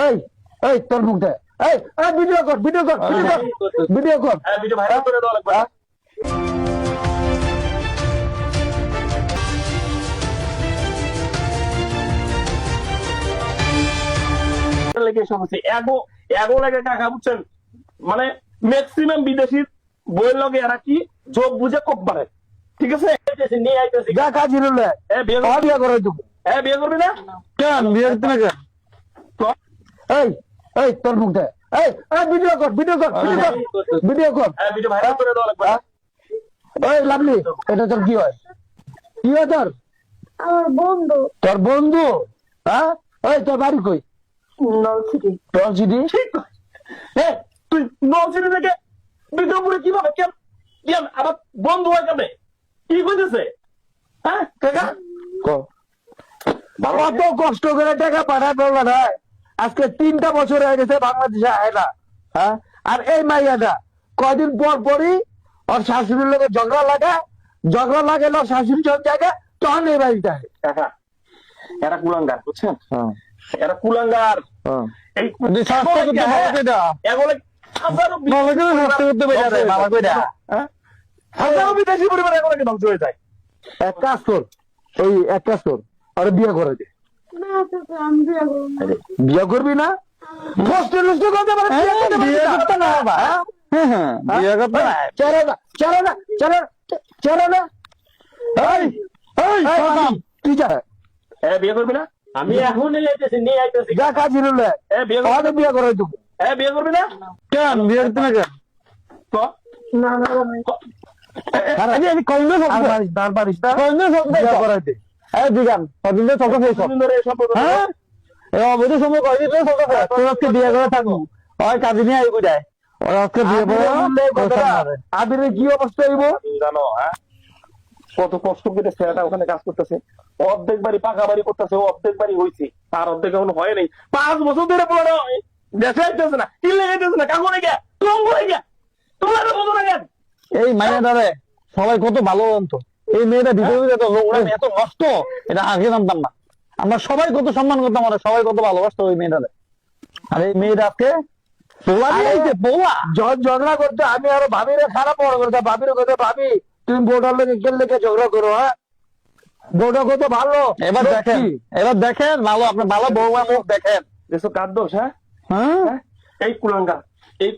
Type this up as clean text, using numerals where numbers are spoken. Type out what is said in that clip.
এই এই তোর মুখ দে। এই ভিডিও কর ভিডিও কর ভিডিও কর ভিডিও ভাইরাল করে দেওয়া লাগবে। লেগে সমস্যা এগো লাগে কাকা বুঝছেন, মানে ম্যাক্সিমাম বিদেশি বইয়ের লগে এরা কি যোগ বুঝে কোপ মারে। ঠিক আছে, নিয়ে আইতেছি যা কাজ হলো বিয়ে করে দেবো। বিয়ে করবি না কেন বিয়ে করতে না কেন? এই এই তোর মুখ দে। এই ভিডিও কর ভিডিও কর ভিডিও কর ভিডিও ভাইরাল করে দেওয়া লাগবে। এই লাভলি, এটা তোর কি হয়? কি হয় তোর? আমার বন্ধু। তোর বন্ধু? হ্যাঁ, এই তোর বাড়ি কই? নলছিটি। নলছিটি? তুই নলছিটি থেকে বিক্রমপুরে কিভাবে কেন আবার বন্ধু হয় কেমনে? কি কইতেছে? হ্যাঁ কাকা কত কষ্ট করে টাকা পাঠায় পাঠায়, আজকে 3টা বছর হয়ে গেছে বাংলাদেশে আয় না। হ্যাঁ, আর এই মাইয়াটা কয়দিন পর পরই ওর শাশুড়ির লোকে ঝগড়া লাগে ওর শাশুড়ি সব জায়গায়, তখন এই বাড়িতে আসে। কাকা এরা কুলাঙ্গার বুঝছেন, এরা কুলাঙ্গার। এই হাজারো বিদেশি পরিবার এগুলোকে ধ্বংস হয়ে যায়। এক কাজ কর, ওই এক কাজ কর, আরে বিয়ে করে দে। না চাচা, আমি বিয়ে করবো না। বিয়ে করবি না? কষ্ট নষ্ট করতে পারে, বিয়ে করতে না বাবা। বিয়ে করতে না, চলো না চলো না চলো চলো না। এই তুই যা, বিয়ে করবি না? আমি এখন নিয়ে আইতেছি যা কাজ হলো বিয়ে করে দেবো। বিয়ে করবি না কেন বিয়ে করতে না কেন? না না অবৈধ সম্পর্ক বিয়ে করে থাকবো, কাজে নিয়ে আইবো যায় আবির কি অবস্থা হইব জানো? কত কষ্ট করে ছেলেটা ওখানে কাজ করতেছে, অর্ধেক বাড়ি পাকা বাড়ি করতেছে, অর্ধেক বাড়ি হয়েছে আর অর্ধেক এখন হয় নাই। 5 বছর ধরে পুরো দেশে আইতেছে না, কি লেগেছে না, কাকু রেখে তোমার বন্ধু না কেন? এই মাইয়া দাঁড়ে সবাই কত ভালো জানতো, এই মেয়েটা ভিতরে এত নষ্ট, এটা আগে জানতাম না। আমরা সবাই কত সম্মান করতাম, আমরা সবাই কত ভালোবাসতো ওই মেয়েটারে। আর এই মেয়েটা আজকে ঝগড়া করতে, আমি আরো ভাবিরে খারাপ মনে করতাম, ভাবির কথা ভাবি তুমি বোর্ডার লেগে গেলে ঝগড়া করো। হ্যাঁ, বোর্ডা কত ভালো। এবার দেখেন ভালো, আপনার ভালো বউমা মুখ দেখেন, এসব কার দোষ? হ্যাঁ হ্যাঁ এই কুলাঙ্গা, এই